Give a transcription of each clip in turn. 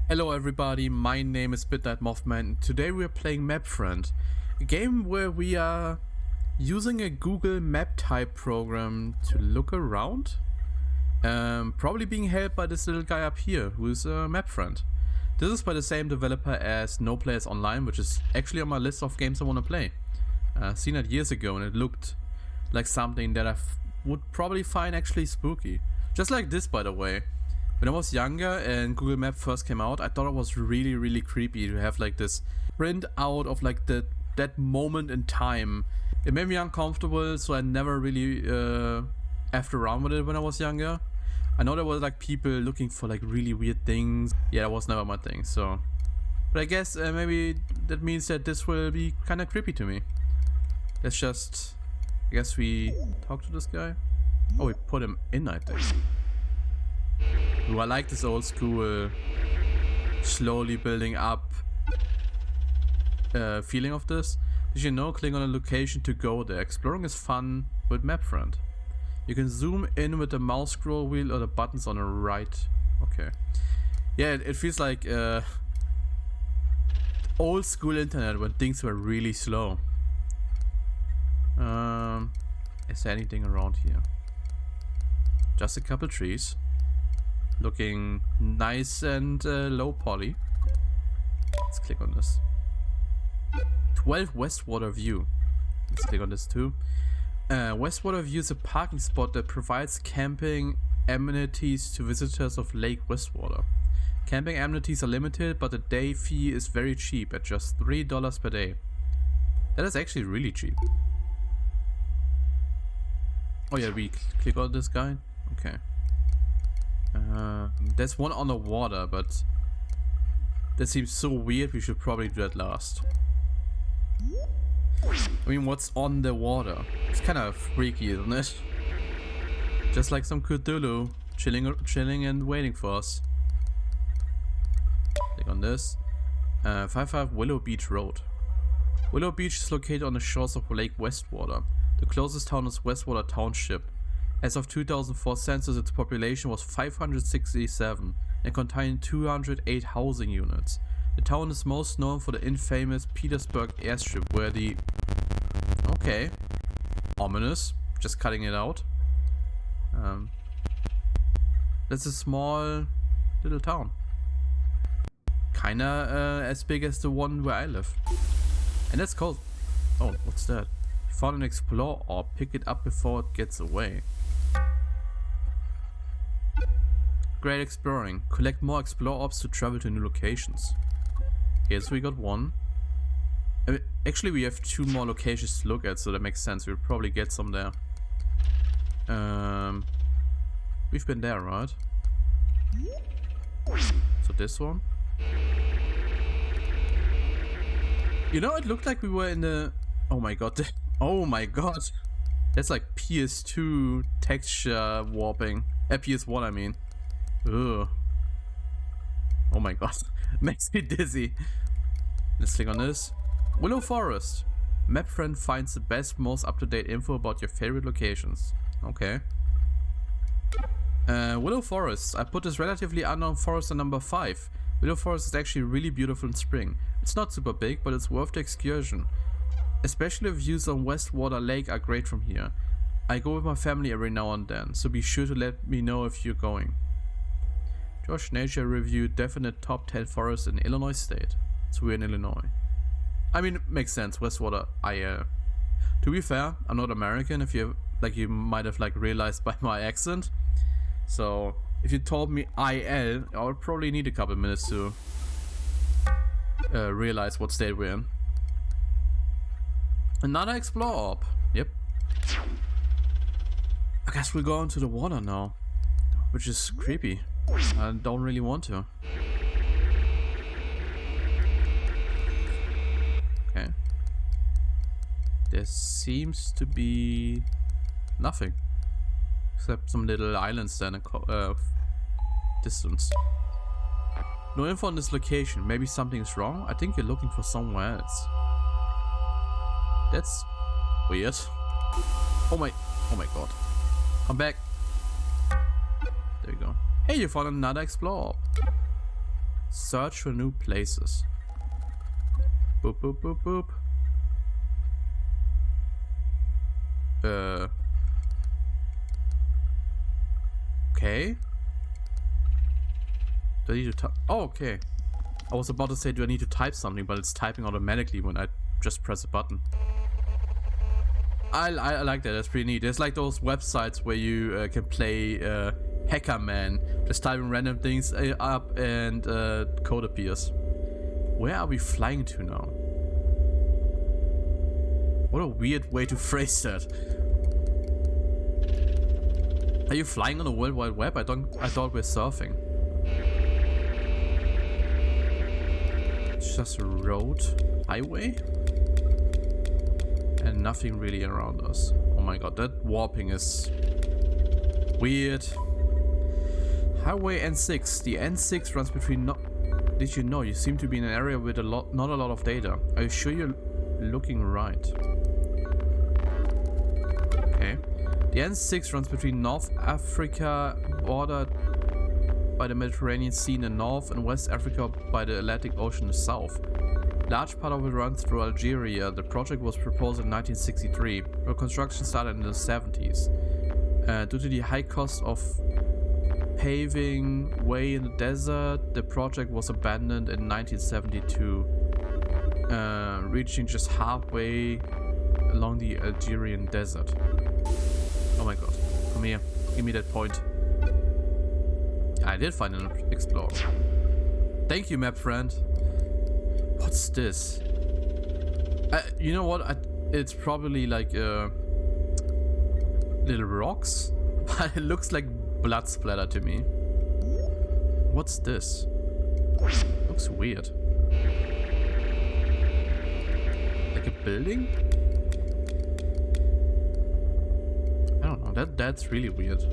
Hello everybody, my name is Mothman. Today we are playing Map Friend, a game where we are using a Google Map type program to look around. Probably being helped by this little guy up here, who is a Map Friend. This is by the same developer as No Players Online, which is actually on my list of games I want to play. Seen it years ago and it looked like something that I would probably find actually spooky. Just like this, by the way. When I was younger and Google Map first came out, I thought it was really creepy to have like this print out of like that moment in time. It made me uncomfortable, so I never really effed around with it when I was younger. I know there was like people looking for like really weird things. Yeah, that was never my thing, so. But I guess maybe that means that this will be kind of creepy to me. Let's just, I guess we talk to this guy. Oh, we put him in, I think. Ooh, I like this old school, slowly building up feeling of this. Did you know, click on a location to go there. Exploring is fun with Map Friend. You can zoom in with the mouse scroll wheel or the buttons on the right. Okay. Yeah, it feels like old school internet when things were really slow. Is there anything around here? Just a couple trees. Looking nice and low poly. Let's click on this. 12 Westwater View. Let's click on this too. Westwater View is a parking spot that provides camping amenities to visitors of Lake Westwater. Camping amenities are limited, but the day fee is very cheap at just $3 per day. That is actually really cheap. Oh yeah, we click on this guy. Okay. There's one on the water, but that seems so weird. We should probably do that last. I mean, what's on the water? It's kind of freaky, isn't it? Just like some Cthulhu chilling and waiting for us. Click on this. 55 Willow Beach Road. Willow Beach is located on the shores of Lake Westwater. The closest town is Westwater Township. As of 2004 census, its population was 567 and contained 208 housing units. The town is most known for the infamous Petersburg airstrip where the... Okay. Ominous. Just cutting it out. That's a small little town. Kinda as big as the one where I live. And that's called... Oh, what's that? You found an Explore orb. Pick it up before it gets away. Great exploring. Collect more Explore orbs to travel to new locations. Okay, so we got one. I mean, actually, we have two more locations to look at, so that makes sense. We'll probably get some there. We've been there, right? So this one. You know, it looked like we were in the... Oh my god. Oh my god. That's like PS2 texture warping. PS1, I mean. Ugh. Oh my god. Makes me dizzy. Let's click on this. Willow Forest. Map Friend finds the best, most up-to-date info about your favorite locations. Okay. Willow Forest. I put this relatively unknown forest at number 5. Willow Forest is actually really beautiful in spring. It's not super big, but it's worth the excursion. Especially views on Westwater Lake are great from here. I go with my family every now and then, so be sure to let me know if you're going. Josh Nature Review definite top 10 forests in Illinois state. So we're in Illinois. I mean, it makes sense. Westwater IL. To be fair, I'm not American. If you might have realized by my accent. So if you told me IL, I would probably need a couple minutes to realize what state we're in. Another Explore orb. Yep. I guess we're going to the water now, which is creepy. I don't really want to. Okay. There seems to be nothing. Except some little islands there in a distance. No info on this location. Maybe something's wrong? I think you're looking for somewhere else. That's weird. Oh my god. Come back. There we go. Hey, you found another Explore orb. Search for new places. Boop, boop, boop, boop. Okay. Do I need to type? Oh, okay. I was about to say, do I need to type something, but it's typing automatically when I just press a button. I like that. That's pretty neat. There's like those websites where you can play Hacker Man, just typing random things up and code appears. Where are we flying to now? What a weird way to phrase that. Are you flying on the World Wide Web? I thought we're surfing. It's just a road, highway, and nothing really around us. Oh my god, that warping is weird. Highway N6. The N6 runs between. Did you know? You seem to be in an area with not a lot of data. Are you sure you're looking right? Okay. The N6 runs between North Africa, bordered by the Mediterranean Sea in the north, and West Africa by the Atlantic Ocean in the south. Large part of it runs through Algeria. The project was proposed in 1963, but construction started in the 70s. Due to the high cost of paving way in the desert, the project was abandoned in 1972, reaching just halfway along the Algerian desert. Oh my god, come here, give me that point. I did find an explorer. Thank you, map friend. What's this? You know what? It's probably like little rocks, but it looks like blood splatter to me. What's this? Looks weird. Like a building? I don't know. That's really weird.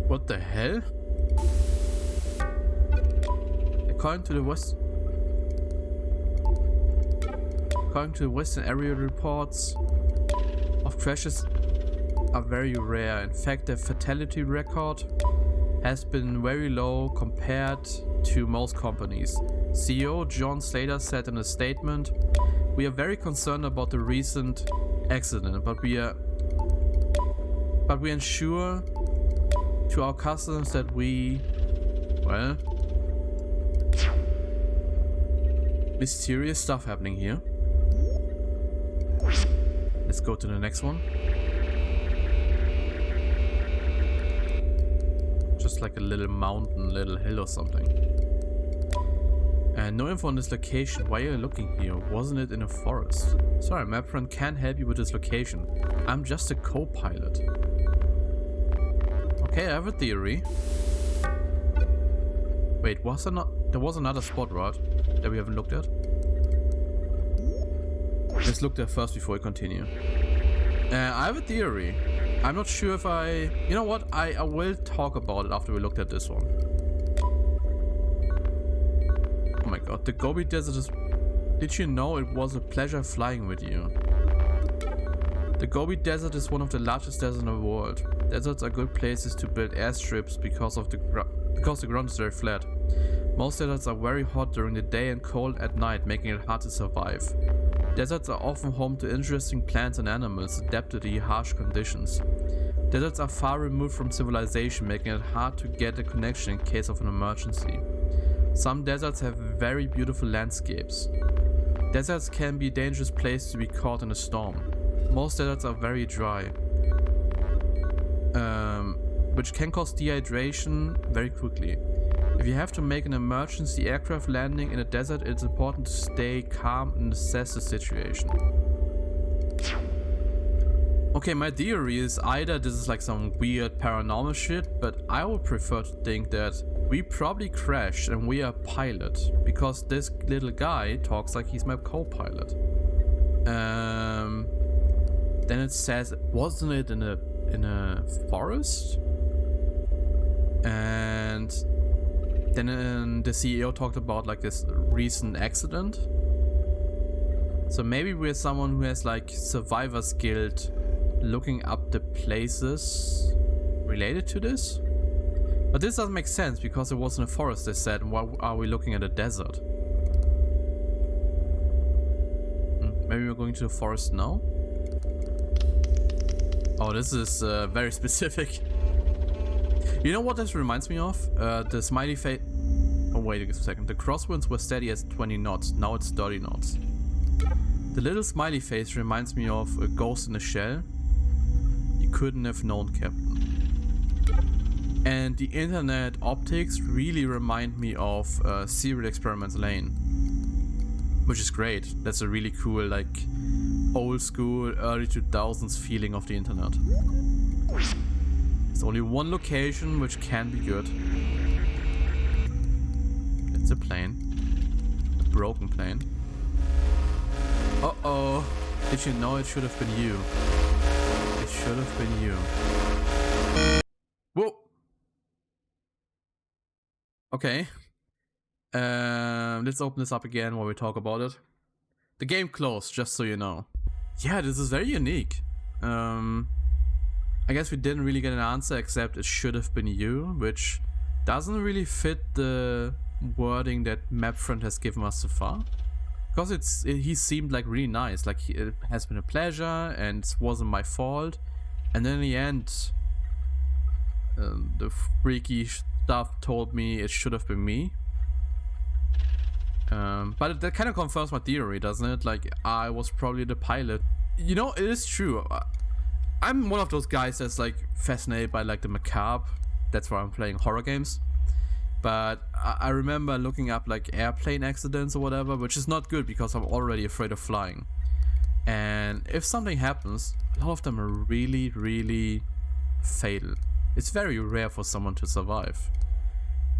What the hell? According to the Western area reports of crashes are very rare. In fact, the fatality record has been very low compared to most companies. CEO John Slater said in a statement, "We are very concerned about the recent accident, but we ensure to our customers that well, mysterious stuff happening here." Let's go to the next one. Just like a little mountain, little hill or something. And no info on this location. Why are you looking here? Wasn't it in a forest? Sorry, map friend can't help you with this location. I'm just a co-pilot. Okay, I have a theory. Wait, was there not? There was another spot, right? That we haven't looked at. Let's look there first before we continue. I have a theory. I'm not sure if I... You know what? I will talk about it after we looked at this one. Oh my god, the Gobi Desert is... Did you know it was a pleasure flying with you? The Gobi Desert is one of the largest deserts in the world. Deserts are good places to build airstrips because the ground is very flat. Most deserts are very hot during the day and cold at night, making it hard to survive. Deserts are often home to interesting plants and animals adapted to the harsh conditions. Deserts are far removed from civilization, making it hard to get a connection in case of an emergency. Some deserts have very beautiful landscapes. Deserts can be a dangerous place to be caught in a storm. Most deserts are very dry, which can cause dehydration very quickly. If you have to make an emergency aircraft landing in a desert, it's important to stay calm and assess the situation. Okay, my theory is either this is like some weird paranormal shit, but I would prefer to think that we probably crashed and we are pilot, because this little guy talks like he's my co-pilot. Then it says, wasn't it in a forest? And then the CEO talked about like this recent accident. So maybe we're someone who has like survivor's guild looking up the places related to this. But this doesn't make sense because it was in a forest, they said, and why are we looking at a desert? Maybe we're going to the forest now? Oh, this is very specific. You know what this reminds me of? The smiley face... Oh, wait a second. The crosswinds were steady at 20 knots. Now it's 30 knots. The little smiley face reminds me of a ghost in a shell. You couldn't have known, Captain. And the internet optics really remind me of Serial Experiments Lane. Which is great. That's a really cool, like, old school, early 2000s feeling of the internet. There's only one location which can be good. It's a plane. A broken plane. Uh-oh. Did you know it should have been you? It should have been you. Whoa. Okay. Let's open this up again while we talk about it. The game closed, just so you know. Yeah, this is very unique. I guess we didn't really get an answer except it should have been you, which doesn't really fit the wording that MapFriend has given us so far. Because he seemed like really nice, like it has been a pleasure and it wasn't my fault. And then in the end, the freaky stuff told me it should have been me. But that kind of confirms my theory, doesn't it? Like, I was probably the pilot. You know, it is true. I'm one of those guys that's like fascinated by like the macabre. That's why I'm playing horror games. But I remember looking up like airplane accidents or whatever, which is not good because I'm already afraid of flying. And if something happens, a lot of them are really, really fatal. It's very rare for someone to survive.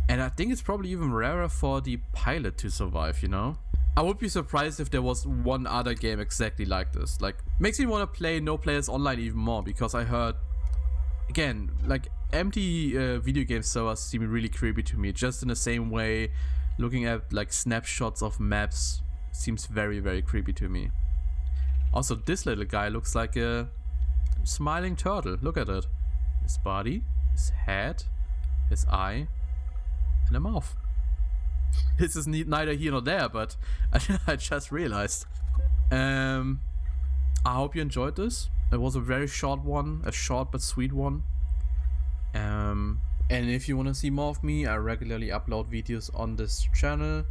And I think it's probably even rarer for the pilot to survive, you know? I would be surprised if there was one other game exactly like this. Like, makes me want to play No Players Online even more because I heard, again, like empty video game servers seem really creepy to me. Just in the same way, looking at like snapshots of maps seems very, very creepy to me. Also, this little guy looks like a smiling turtle. Look at it. His body, his head, his eye, and a mouth. This is neither here nor there, but I just realized. I hope you enjoyed this. It was a very short one, a short but sweet one. And if you want to see more of me, I regularly upload videos on this channel,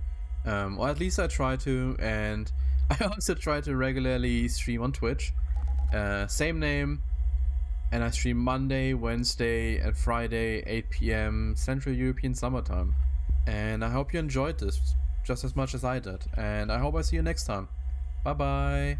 or at least I try to. And I also try to regularly stream on Twitch. Same name, and I stream Monday, Wednesday, and Friday, 8 PM Central European Summertime. And I hope you enjoyed this just as much as I did. And I hope I see you next time. Bye bye.